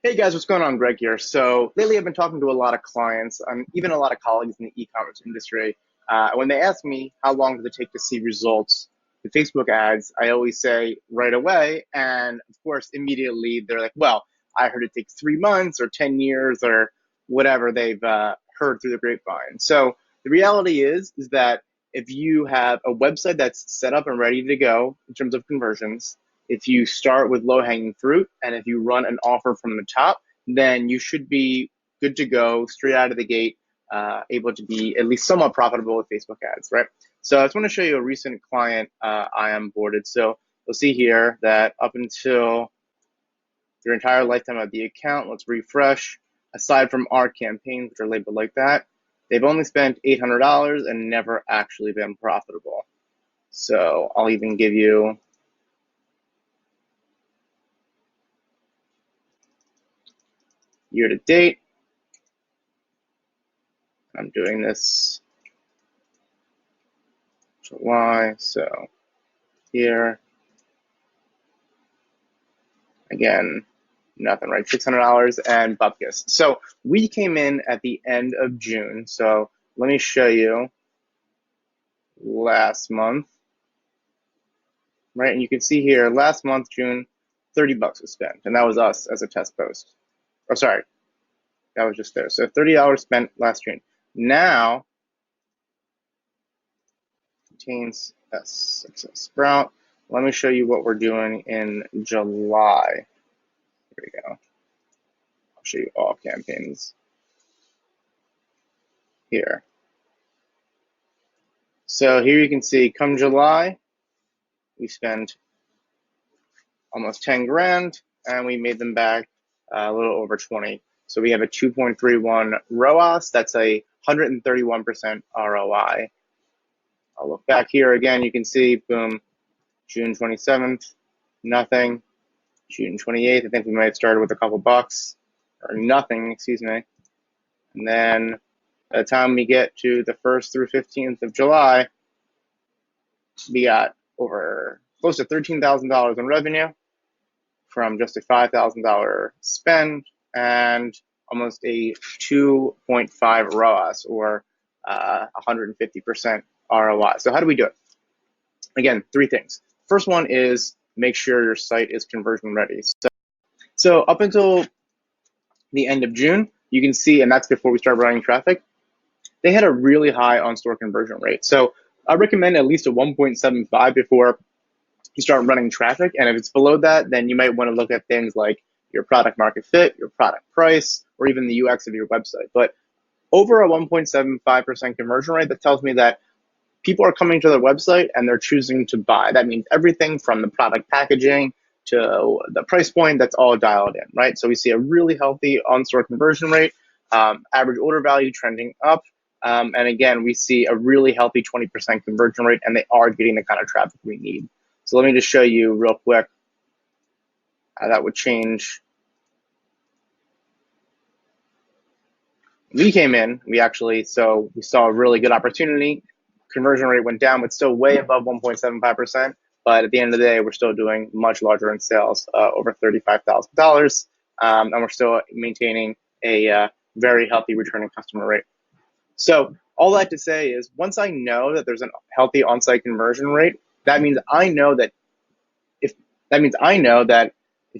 Hey guys, what's going on? Greg here. So lately I've been talking to a lot of clients, even a lot of colleagues in the e-commerce industry. When they ask me how long does it take to see results with Facebook ads, I always say right away. And of course, immediately they're like, well, I heard it takes 3 months or 10 years or whatever they've heard through the grapevine. So the reality is that if you have a website that's set up and ready to go in terms of conversions, if you start with low hanging fruit and if you run an offer from the top, then you should be good to go straight out of the gate, able to be at least somewhat profitable with Facebook ads, right? So I just want to show you a recent client I onboarded. So you'll see here that up until your entire lifetime of the account, let's refresh, aside from our campaigns, which are labeled like that, they've only spent $800 and never actually been profitable. So I'll even give you year to date. I'm doing this July, so here, again, nothing, right? $600 and bupkis. So we came in at the end of June. So let me show you last month, right? And you can see here, last month, June, $30 was spent, and that was us as a test post. Oh, sorry, that was just there. So $30 spent last June. Now, contains a success sprout. Let me show you what we're doing in July. Here we go. I'll show you all campaigns here. So here you can see, come July, we spent almost 10 grand and we made them back a little over 20. So we have a 2.31 ROAS. That's a 131% ROI. I'll look back here again. You can see, boom, June 27th, nothing. June 28th, I think we might have started with a couple bucks, or nothing, excuse me. And then by the time we get to the 1st through 15th of July, we got over close to $13,000 in revenue from just a $5,000 spend and almost a 2.5 ROAS, or 150% ROI. So how do we do it? Again, three things. First one is make sure your site is conversion ready. So up until the end of June, you can see, and that's before we start running traffic, they had a really high on-store conversion rate. So I recommend at least a 1.75 before you start running traffic. And if it's below that, then you might want to look at things like your product market fit, your product price, or even the UX of your website. But over a 1.75% conversion rate, that tells me that people are coming to their website and they're choosing to buy. That means everything from the product packaging to the price point, that's all dialed in, right? So we see a really healthy on-store conversion rate, average order value trending up. And again, we see a really healthy 20% conversion rate, and they are getting the kind of traffic we need. So let me just show you real quick how that would change. We came in, we saw a really good opportunity. Conversion rate went down, but still way above 1.75%. But at the end of the day, we're still doing much larger in sales, over $35,000. And we're still maintaining a very healthy returning customer rate. So all that to say is, once I know that there's a healthy on-site conversion rate, that means I know that if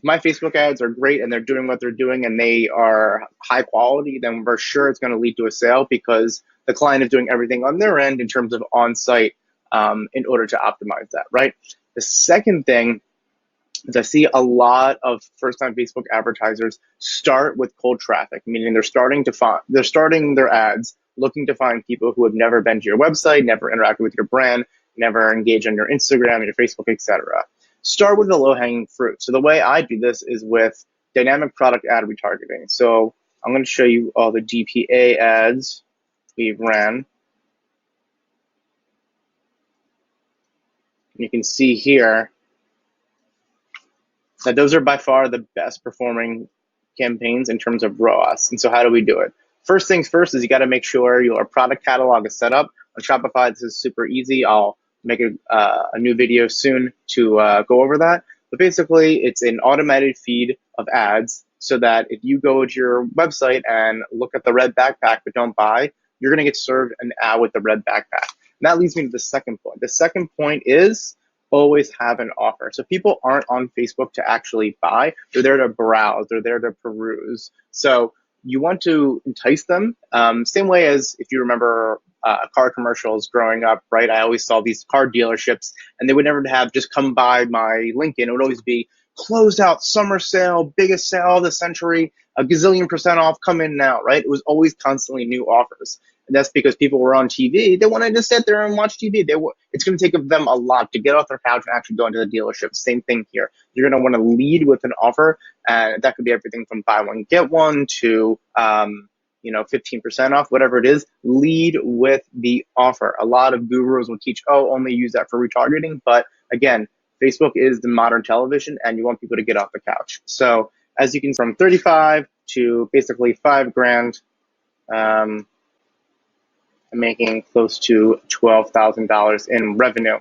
my Facebook ads are great and they're doing what they're doing and they are high quality, then for sure it's going to lead to a sale, because the client is doing everything on their end in terms of on-site in order to optimize that, right? The second thing is I see a lot of first-time Facebook advertisers start with cold traffic, meaning they're starting their ads looking to find people who have never been to your website, never interacted with your brand, never engaged on your Instagram, your Facebook, etc. Start with the low-hanging fruit. So the way I do this is with dynamic product ad retargeting. So I'm going to show you all the DPA ads we've ran. You can see here that those are by far the best performing campaigns in terms of ROAS. And so how do we do it? First things first is you got to make sure your product catalog is set up. On Shopify, this is super easy. I'll make a new video soon to go over that. But basically, it's an automated feed of ads so that if you go to your website and look at the red backpack but don't buy, you're going to get served an ad with the red backpack. And that leads me to the second point. The second point is always have an offer. So people aren't on Facebook to actually buy. They're there to browse. They're there to peruse. So you want to entice them. Same way as if you remember car commercials growing up, right? I always saw these car dealerships and they would never have just come by my Lincoln. It would always be closed out summer sale, biggest sale of the century, a gazillion percent off, come in now, right? It was always constantly new offers. And that's because people were on TV. They wanted to sit there and watch TV. It's going to take them a lot to get off their couch and actually go into the dealership. Same thing here. You're going to want to lead with an offer, and that could be everything from buy one, get one to, 15% off, whatever it is. Lead with the offer. A lot of gurus will teach, only use that for retargeting. But again, Facebook is the modern television, and you want people to get off the couch. So as you can, from 35 to basically $5,000, I'm making close to $12,000 in revenue.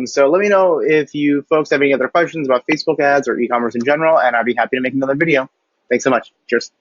So let me know if you folks have any other questions about Facebook ads or e-commerce in general, and I'd be happy to make another video. Thanks so much. Cheers.